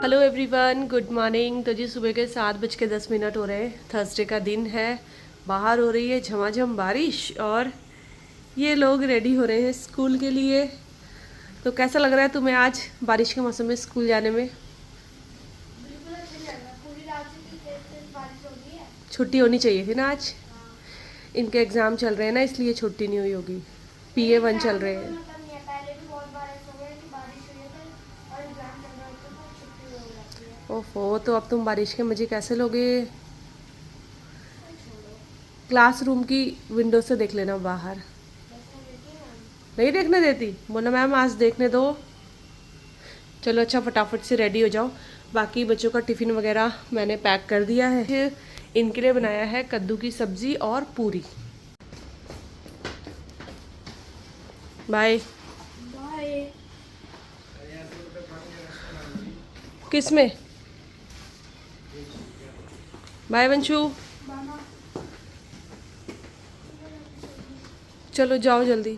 Hello everyone, good morning. तो जी सुबह के 7:10 हो रहे हैं। थर्सडे का दिन है। बाहर हो रही है झमाझम बारिश और ये लोग रेडी हो रहे हैं स्कूल के लिए। तो कैसा लग रहा है तुम्हें आज बारिश के मौसम में स्कूल जाने में? बिल्कुल अच्छा नहीं लग रहा। पूरी रात से इतनी तेज तेज बारिश हो रही है। छुट्टी होनी चाहिए थी ना आज। हाँ। इनके एग्ज़ाम चल रहे हैं ना, इसलिए छुट्टी नहीं हुई होगी। नहीं, PA1 चल एग्जाम से रहे कोई हैं। मतलब नहीं है। पहले भी बहुत बार ऐसा हुआ है कि बारिश हुई है तो और एग्जाम चल रहा होता है तो छुट्टी हो जाती है। ओफो, तो अब तुम बारिश के मज़े कैसे लोगे? अरे छोड़ो। क्लासरूम की विंडो से देख लेना बाहर। देखने देती है मैम। नहीं देखने देती? बोला मैम आज देखने दो। चलो अच्छा, फटाफट से रेडी हो जाओ। बाकी बच्चों का टिफ़िन वगैरह मैंने पैक कर दिया है। इनके लिए बनाया है कद्दू की सब्ज़ी और पूरी। बाय। बाय। किस में? बाय वंशु। मामा। चलो जाओ जल्दी,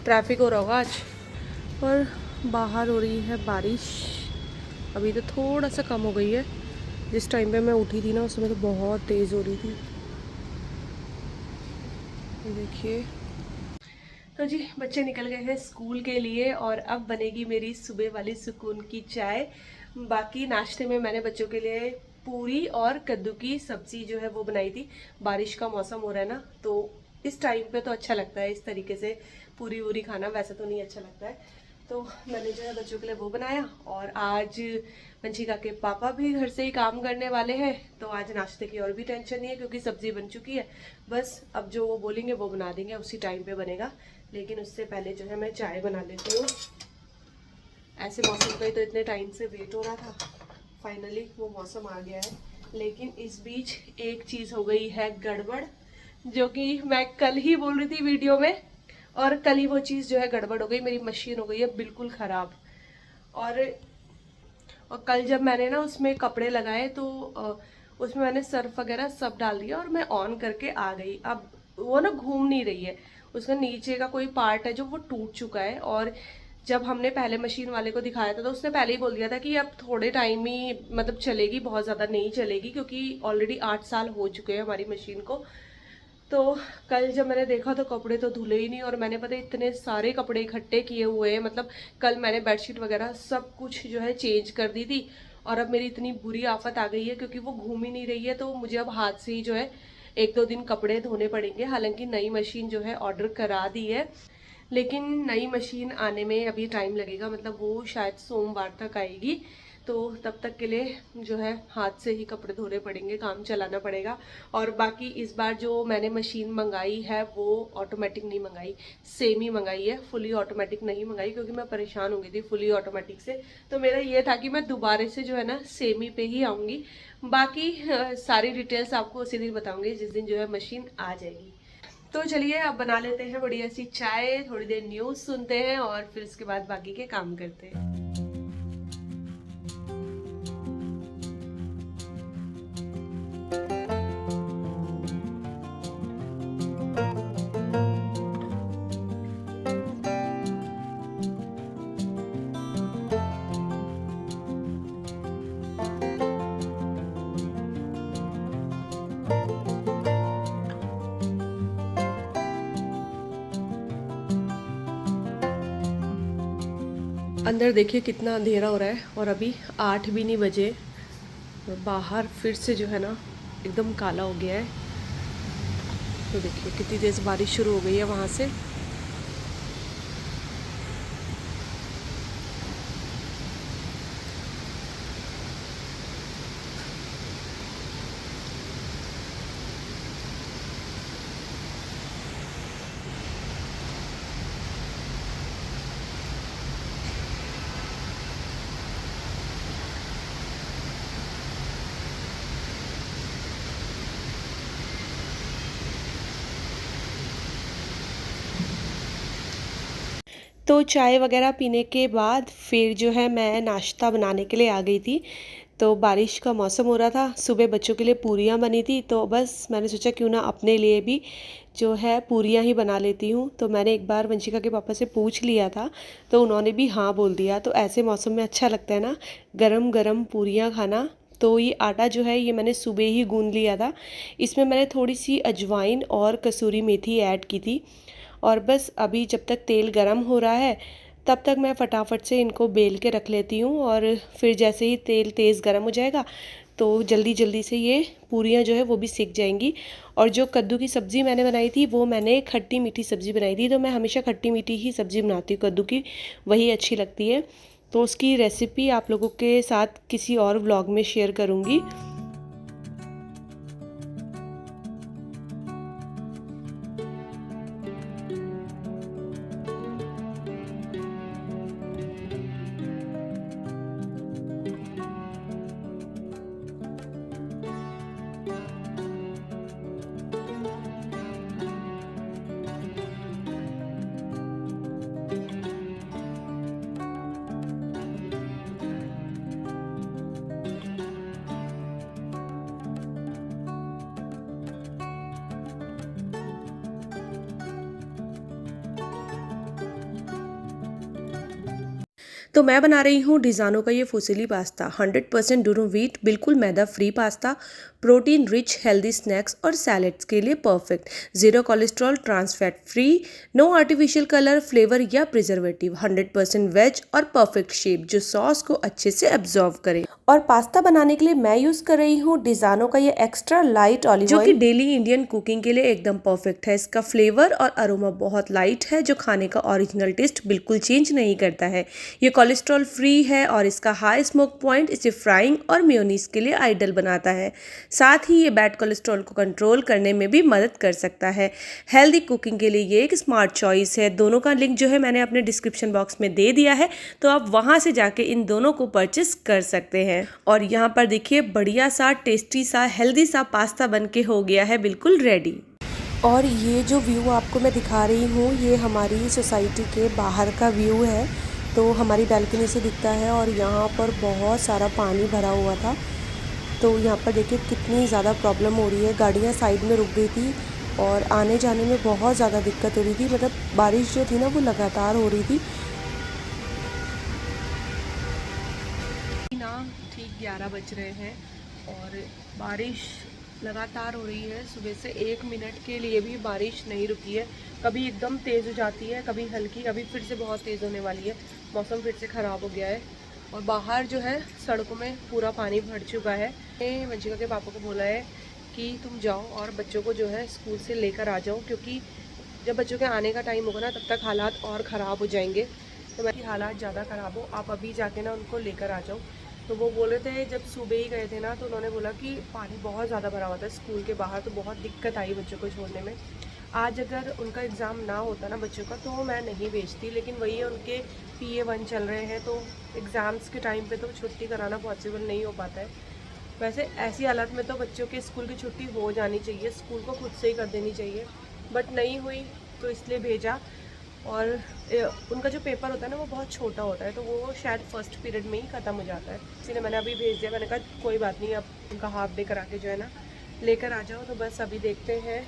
ट्रैफिक हो रहा होगा आज। और बाहर हो रही है बारिश। अभी तो थोड़ा सा कम हो गई है। जिस टाइम पे मैं उठी थी ना, उस समय तो बहुत तेज़ हो रही थी। ये देखिए। तो जी बच्चे निकल गए हैं स्कूल के लिए और अब बनेगी मेरी सुबह वाली सुकून की चाय। बाकी नाश्ते में मैंने बच्चों के लिए पूरी और कद्दू की सब्जी जो है वो बनाई थी। बारिश का मौसम हो रहा है ना, तो इस टाइम पे तो अच्छा लगता है इस तरीके से पूरी वूरी खाना। वैसे तो नहीं अच्छा लगता है। तो मैंने जो है बच्चों के लिए वो बनाया। और आज वंशिका के पापा भी घर से ही काम करने वाले हैं, तो आज नाश्ते की और भी टेंशन नहीं है क्योंकि सब्जी बन चुकी है। बस अब जो वो बोलेंगे वो बना देंगे, उसी टाइम पे बनेगा। लेकिन उससे पहले जो है मैं चाय बना लेती हूँ। ऐसे मौसम का ही तो इतने टाइम से वेट हो रहा था। फाइनली वो मौसम आ गया है। लेकिन इस बीच एक चीज़ हो गई है गड़बड़, जो कि मैं कल ही बोल रही थी वीडियो में। और कल ही वो चीज़ जो है गड़बड़ हो गई। मेरी मशीन हो गई है बिल्कुल ख़राब। और कल जब मैंने ना उसमें कपड़े लगाए तो उसमें मैंने सर्फ वगैरह सब डाल दिया और मैं ऑन करके आ गई। अब वो ना घूम नहीं रही है। उसका नीचे का कोई पार्ट है जो वो टूट चुका है। और जब हमने पहले मशीन वाले को दिखाया था तो उसने पहले ही बोल दिया था कि अब थोड़े टाइम ही मतलब चलेगी, बहुत ज़्यादा नहीं चलेगी, क्योंकि ऑलरेडी 8 साल हो चुके हैं हमारी मशीन को। तो कल जब मैंने देखा तो कपड़े तो धुले ही नहीं। और मैंने पता इतने सारे कपड़े इकट्ठे किए हुए हैं। मतलब कल मैंने बेडशीट वगैरह सब कुछ जो है चेंज कर दी थी। और अब मेरी इतनी बुरी आफत आ गई है क्योंकि वो घूम ही नहीं रही है। तो मुझे अब हाथ से ही जो है 1-2 दिन कपड़े धोने पड़ेंगे। हालांकि नई मशीन जो है ऑर्डर करा दी है, लेकिन नई मशीन आने में अभी टाइम लगेगा। मतलब वो शायद सोमवार तक आएगी। तो तब तक के लिए जो है हाथ से ही कपड़े धोने पड़ेंगे, काम चलाना पड़ेगा। और बाकी इस बार जो मैंने मशीन मंगाई है वो ऑटोमेटिक नहीं मंगाई, सेमी मंगाई है। फुली ऑटोमेटिक नहीं मंगाई क्योंकि मैं परेशान हो गई थी फुली ऑटोमेटिक से। तो मेरा ये था कि मैं दोबारा से जो है ना सेमी पे ही आऊँगी। बाकी सारी डिटेल्स आपको उसी दिन बताऊँगी जिस दिन जो है मशीन आ जाएगी। तो चलिए अब बना लेते हैं बढ़िया सी चाय, थोड़ी देर न्यूज़ सुनते हैं और फिर उसके बाद बाकी के काम करते हैं। अंदर देखिए कितना अंधेरा हो रहा है और अभी 8 भी नहीं बजे। और बाहर फिर से जो है ना एकदम काला हो गया है। तो देखिए कितनी तेज़ बारिश शुरू हो गई है वहाँ से। तो चाय वगैरह पीने के बाद फिर जो है मैं नाश्ता बनाने के लिए आ गई थी। तो बारिश का मौसम हो रहा था, सुबह बच्चों के लिए पूरियाँ बनी थी, तो बस मैंने सोचा क्यों ना अपने लिए भी जो है पूरियाँ ही बना लेती हूँ। तो मैंने एक बार वंशिका के पापा से पूछ लिया था, तो उन्होंने भी हाँ बोल दिया। तो ऐसे मौसम में अच्छा लगता है ना गरम गरम पूरियाँ खाना। तो ये आटा जो है ये मैंने सुबह ही गूंद लिया था। इसमें मैंने थोड़ी सी अजवाइन और कसूरी मेथी ऐड की थी, और बस अभी जब तक तेल गरम हो रहा है तब तक मैं फटाफट से इनको बेल के रख लेती हूँ, और फिर जैसे ही तेल तेज़ गरम हो जाएगा तो जल्दी जल्दी से ये पूरियाँ जो है वो भी सिक जाएंगी। और जो कद्दू की सब्ज़ी मैंने बनाई थी वो मैंने खट्टी मीठी सब्ज़ी बनाई थी, तो मैं हमेशा खट्टी मीठी ही सब्ज़ी बनाती हूँ कद्दू की, वही अच्छी लगती है। तो उसकी रेसिपी आप लोगों के साथ किसी और व्लॉग में शेयर करूँगी। तो मैं बना रही हूँ डिज़ानो का ये फुसीली पास्ता, 100% डूरो व्हीट, बिल्कुल मैदा free pasta, protein rich healthy snacks और सैलेड्स के लिए perfect, zero cholesterol, trans fat free, no artificial colour, flavour या प्रिजर्वेटिव, 100% वेज और परफेक्ट शेप जो सॉस को अच्छे से एब्जॉर्व करे। और पास्ता बनाने के लिए मैं यूज़ कर रही हूँ डिज़ानो का ये एक्स्ट्रा लाइट ऑलिव ऑयल, जो कि डेली इंडियन कुकिंग के लिए एकदम परफेक्ट है। इसका फ्लेवर और अरोमा बहुत लाइट है जो खाने का ओरिजिनल टेस्ट बिल्कुल चेंज नहीं करता है। ये कोलेस्ट्रॉल फ्री है और इसका हाई स्मोक पॉइंट इसे फ्राइंग और मेयोनीज के लिए आइडल बनाता है। साथ ही ये बैड कोलेस्ट्रॉल को कंट्रोल करने में भी मदद कर सकता है। हेल्दी कुकिंग के लिए ये एक स्मार्ट चॉइस है। दोनों का लिंक जो है मैंने अपने डिस्क्रिप्शन बॉक्स में दे दिया है, तो आप वहाँ से जाके इन दोनों को परचेस कर सकते हैं। और यहाँ पर देखिए बढ़िया सा टेस्टी सा हेल्दी सा पास्ता बन के हो गया है बिल्कुल रेडी। और ये जो व्यू आपको मैं दिखा रही हूँ ये हमारी सोसाइटी के बाहर का व्यू है, तो हमारी बैल्कनी से दिखता है। और यहाँ पर बहुत सारा पानी भरा हुआ था, तो यहाँ पर देखिए कितनी ज़्यादा प्रॉब्लम हो रही है। गाड़ियाँ साइड में रुक गई थी और आने जाने में बहुत ज़्यादा दिक्कत हो रही थी, मतलब बारिश जो थी ना वो लगातार हो रही थी ना। ठीक 11 बज रहे हैं और बारिश लगातार हो रही है। सुबह से 1 मिनट के लिए भी बारिश नहीं रुकी है। कभी एकदम तेज़ हो जाती है, कभी हल्की, कभी फिर से बहुत तेज़ होने वाली है। मौसम फिर से ख़राब हो गया है और बाहर जो है सड़कों में पूरा पानी भर चुका है। मैंने वंशिका के पापा को बोला है कि तुम जाओ और बच्चों को जो है स्कूल से लेकर आ जाओ, क्योंकि जब बच्चों के आने का टाइम होगा ना तब तक हालात और ख़राब हो जाएंगे। तो मैं हालात ज़्यादा ख़राब हो, आप अभी जाके ना उनको लेकर आ जाओ। तो वो बोले थे जब सुबह ही गए थे ना, तो उन्होंने बोला कि पानी बहुत ज़्यादा भरा हुआ था स्कूल के बाहर, तो बहुत दिक्कत आई बच्चों को छोड़ने में। आज अगर उनका एग्ज़ाम ना होता ना बच्चों का तो मैं नहीं भेजती, लेकिन वही है उनके PA1 चल रहे हैं, तो एग्ज़ाम्स के टाइम पे तो छुट्टी कराना पॉसिबल नहीं हो पाता है। वैसे ऐसी हालत में तो बच्चों के स्कूल की छुट्टी हो जानी चाहिए, स्कूल को खुद से ही कर देनी चाहिए, बट नहीं हुई तो इसलिए भेजा। और उनका जो पेपर होता है ना वो बहुत छोटा होता है, तो वो शायद फर्स्ट पीरियड में ही ख़त्म हो जाता है, इसलिए मैंने अभी भेज दिया। मैंने कहा कोई बात नहीं, अब उनका हाफ डे करा के जो है ना लेकर आ जाओ। तो बस अभी देखते हैं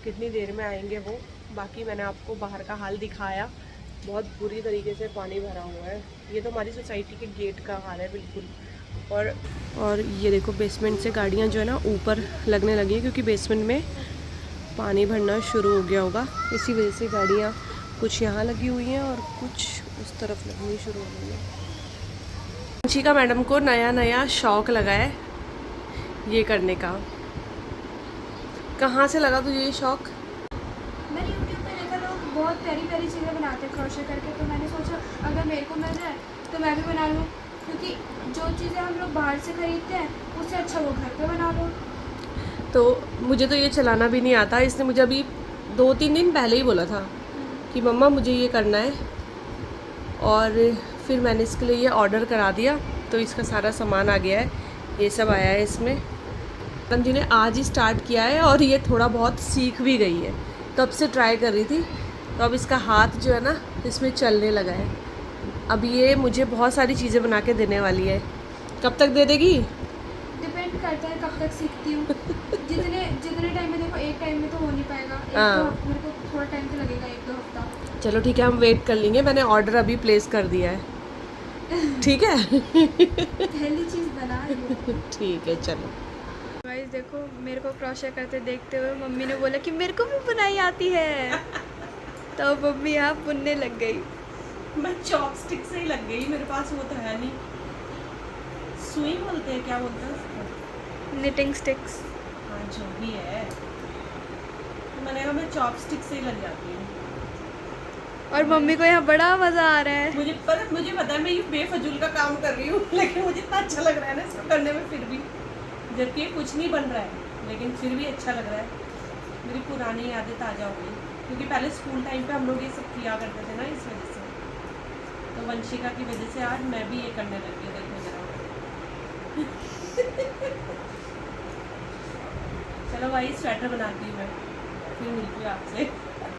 कितनी देर में आएंगे वो। बाकी मैंने आपको बाहर का हाल दिखाया, बहुत बुरी तरीके से पानी भरा हुआ है। ये तो हमारी सोसाइटी के गेट का हाल है बिल्कुल। और ये देखो बेसमेंट से गाड़ियाँ जो है ना ऊपर लगने लगी है, क्योंकि बेसमेंट में पानी भरना शुरू हो गया होगा, इसी वजह से गाड़ियाँ कुछ यहाँ लगी हुई हैं और कुछ उस तरफ लगनी शुरू हो गई है। वंशिका मैडम को नया नया शौक़ लगा है ये करने का। कहाँ से लगा तुझे ये शौक़? मैंने यूट्यूब पे देखा लोग बहुत प्यारी प्यारी चीज़ें बनाते हैं क्रोशे करके, तो मैंने सोचा अगर मेरे को मिल जाए तो मैं भी बना लूँ, क्योंकि जो चीज़ें हम लोग बाहर से खरीदते हैं उससे अच्छा वो घर पे बना लो। तो मुझे तो ये चलाना भी नहीं आता। इसने मुझे अभी 2-3 दिन पहले ही बोला था कि मम्मा मुझे ये करना है, और फिर मैंने इसके लिए ये ऑर्डर करा दिया। तो इसका सारा सामान आ गया है, ये सब आया है इसमें। मैडम जी ने आज ही स्टार्ट किया है और ये थोड़ा बहुत सीख भी गई है, तब से ट्राई कर रही थी, तो अब इसका हाथ जो है ना इसमें चलने लगा है। अब ये मुझे बहुत सारी चीज़ें बना के देने वाली है, कब तक दे देगी? डिपेंड करता है कब तक सीखती हूँ। जितने टाइम में, देखो एक टाइम में तो हो नहीं पाएगा, मेरे को थोड़ा टाइम तो लगेगा, 1-2 हफ्ता। चलो ठीक है, हम वेट कर लेंगे। मैंने ऑर्डर अभी प्लेस कर दिया है। ठीक है। पहली चीज़ बना रही हूँ। ठीक है चलो। गाइस देखो, मेरे को क्रोशे करते देखते हुए मम्मी ने बोला कि मेरे को भी बुनाई आती है। तो मम्मी यहाँ बुनने लग गई। मैं चॉपस्टिक से ही लग गई, मेरे पास वो तो है नहीं। सुई बोलते हैं, क्या बोलते हैं उसको? Knitting sticks. हाँ जो भी है, मैंने कहा मैं चॉपस्टिक से ही लग जाती हूँ। और मम्मी को यहाँ बड़ा मज़ा आ रहा है। मुझे पता है मैं ये बेफजूल का काम कर रही हूँ, लेकिन मुझे इतना अच्छा लग रहा है ना इसको करने में, फिर भी जबकि ये कुछ नहीं बन रहा है, लेकिन फिर भी अच्छा लग रहा है। मेरी पुरानी यादें ताज़ा हो गई, क्योंकि पहले स्कूल टाइम पे हम लोग ये सब किया करते थे ना, इस वजह से। तो वंशिका की वजह से आज मैं भी ये करने लगी हूँ, देखो जरा। चलो भाई, स्वेटर बनाती हूँ मैं, फिर मिलती हूँ आपसे।